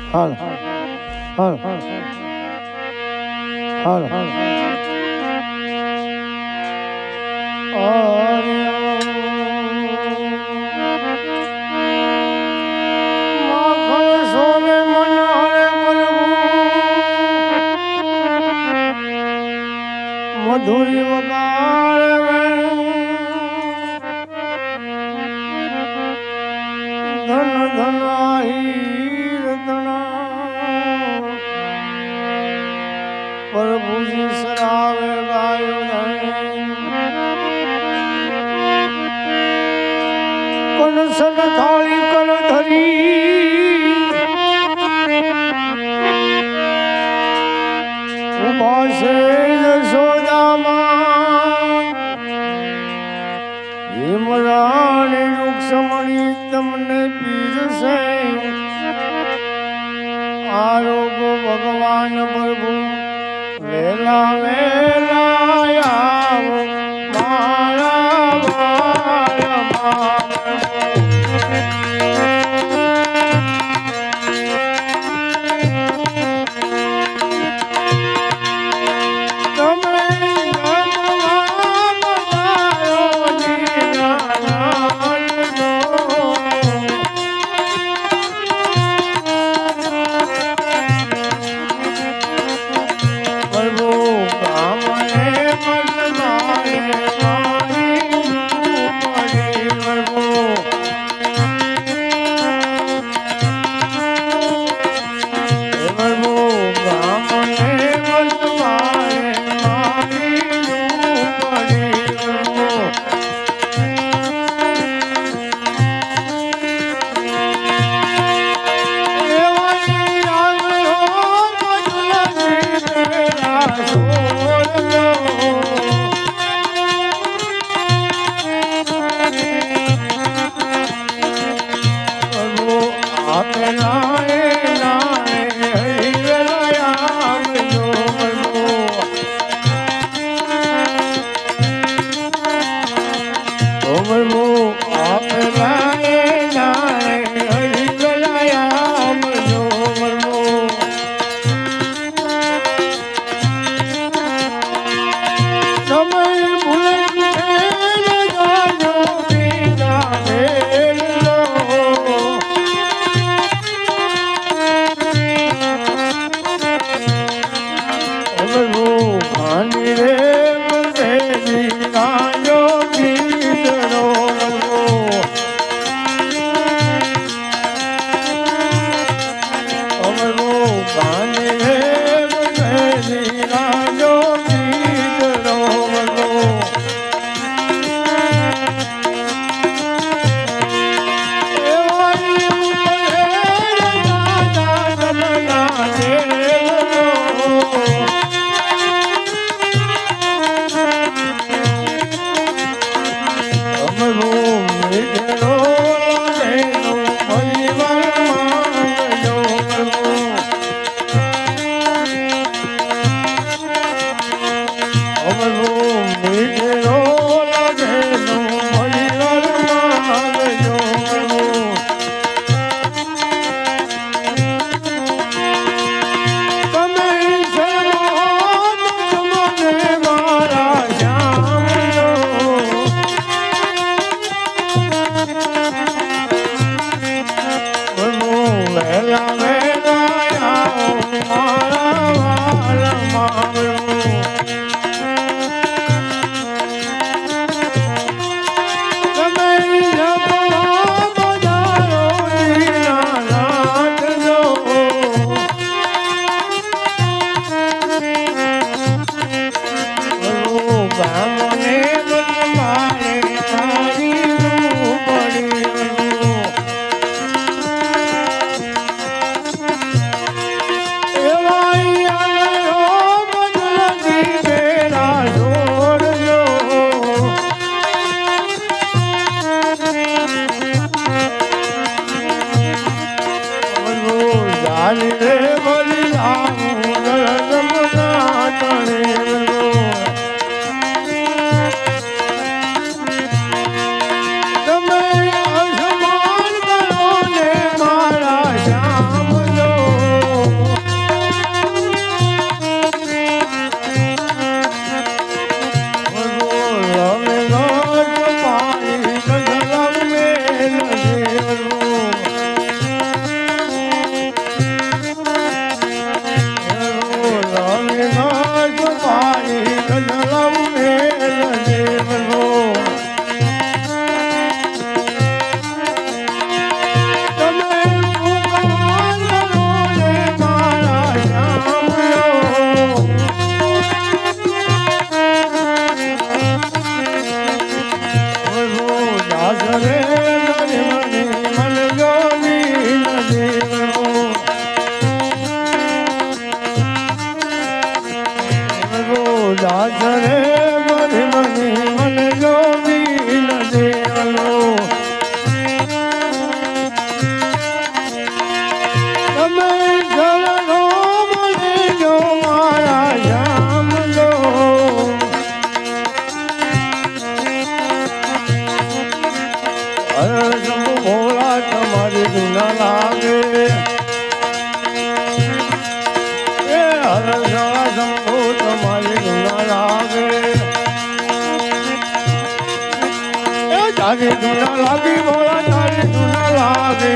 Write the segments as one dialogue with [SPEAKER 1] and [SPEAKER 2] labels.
[SPEAKER 1] હાલ હાલ હાલ મધુરી વગાડે ધન ધન હીર ધણા પ્રભુજી સરાવે ગાયો કનસન થાળી કર ધરી ઉભા છે હિમરાણી રૂક્ષમણી તમને પીરસે આરોગો ભગવાન પ્રભુ વેલા વેલા આવો મારા બાળમાં બધી બધી મને જોવી નથી આલો તમે ચરણો મને જો મારા શ્યામ લો હર શંભુ ભોળા તમારી ધૂના લાગે શંભુ તમારી ધૂના લાગે તારી ધૂના લાગી ભોળા તારી ધૂના લાગે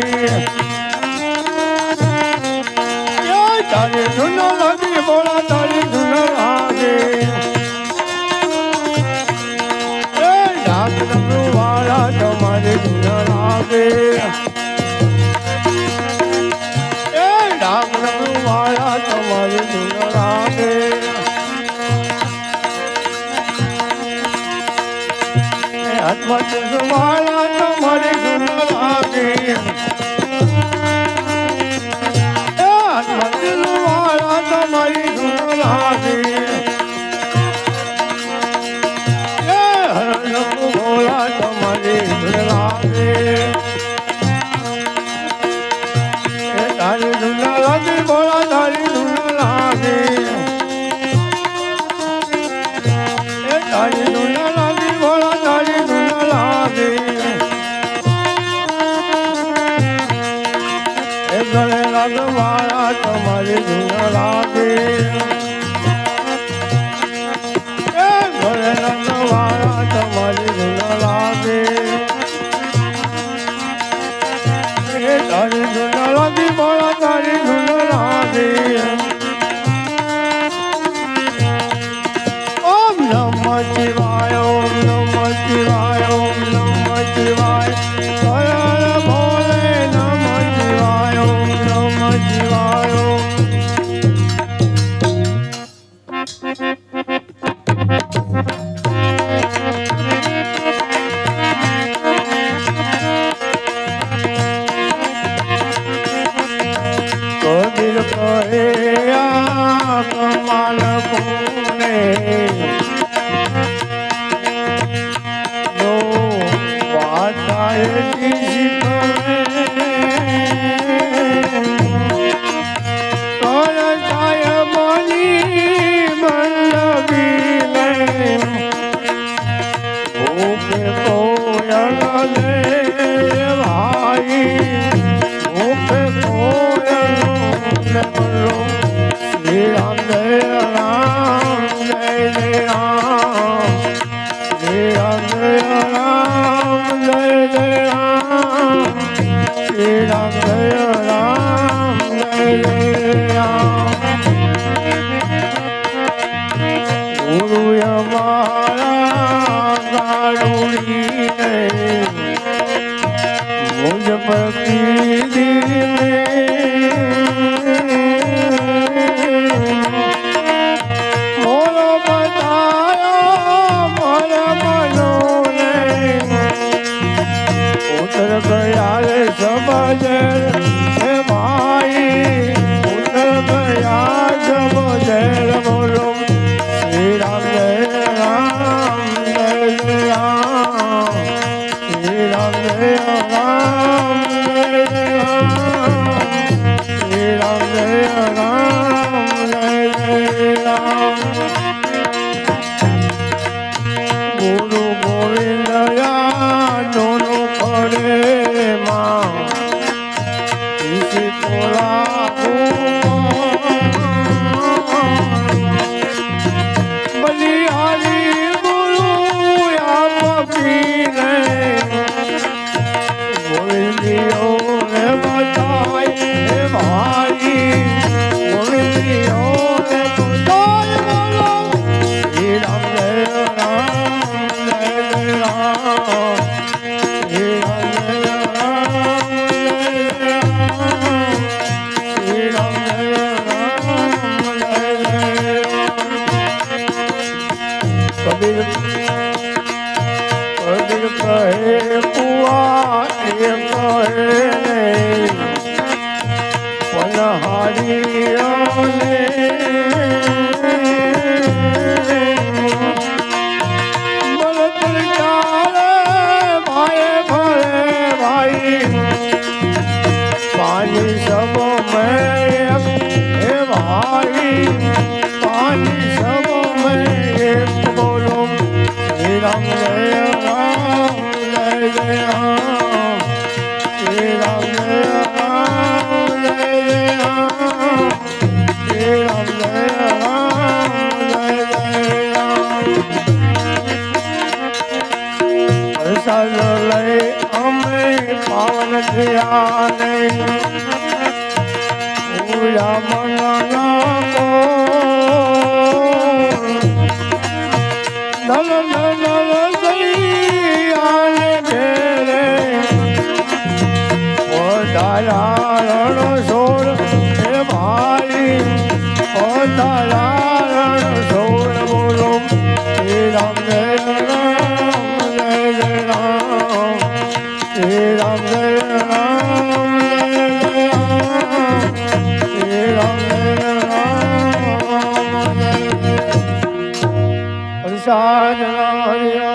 [SPEAKER 1] તારી ધૂના લાગી ભોળા તારી ધૂના લાગે વાળા તમારી ધૂના લાગે વાળા તમારી ધૂના લાગે હાથમાં વાળા તમારી ધૂના લાગે હાથમાં વાળા તમારી ધૂના લાગે ભોળા તમારી ધૂના લાગે તારી ધૂના લાગે ભોળા તારી ધૂના લાગે તારી ધૂના લાગે ભોળા તારી ધૂના લાગે ગળે લાગે વાળા તમારી ધૂના લાગે ગળે લાગે વાળા તમારી ધૂના લાગે તારી ધૂના લાગી ભોળા તારી ધૂના લાગે ઓમ નમઃ શિવાય ઓમ નમઃ શિવાય ઓમ નમઃ શિવાય હર હર ભોલે નમઃ શિવાય ઓમ નમઃ શિવાય કબીર કહે આ કમાલ કોને જો વાતાએ શીખવે કરતાય બની વલ્લભીને ભૂખે કોયલ લે ભાઈ ભૂખે કોયલ બોલો શ્રી રામ જય રામ જય જય રામ શ્રી રામ જય રામ જય જય રામ શ્રી રામ જય રામ જય જય રામ ગુરુ અમારા ગાડુડીને મુજ પર કીધી જબર હે ભાઈ ઉતર ગયા જબર બોલો શ્રી રામ જય રામ જય જય રામ શ્રી રામ જય રામ જય જય રામ શ્રી રામ જય રામ જય જય રામ ગુરુ ગોવિંદ દોનો કરે માં બલિહારી ગુરુ આપીને ગોવિંદીઓ ને બતાય હે ભાઈ ગોવિંદીઓ ને બતાય બોલો શ્રી રામ જય રામ જય જય રામ શ્રી રામ જય રામ જય જય રામ કબીર કહે પુઆ એ કહે પનહારીઓને રામ જય રામ જય જય રામ શ્રી રામ જય રામ જય જય રામ શ્રી રામ જય રામ જય જય રામ પ્રસાદ લઈ અમે પાવન થયા ને પૂજા મનના કો ધન ધન દૈયાને ઘેરે ઓ દાયારણ સોર હે ભાઈ ઓ દાયારણ સોર બોલો શ્રી રામ જય રામ જય જય રામ શ્રી રામ જય રામ જય જય રામ શ્રી રામ જય રામ જય જય પ્રસાદ હરિ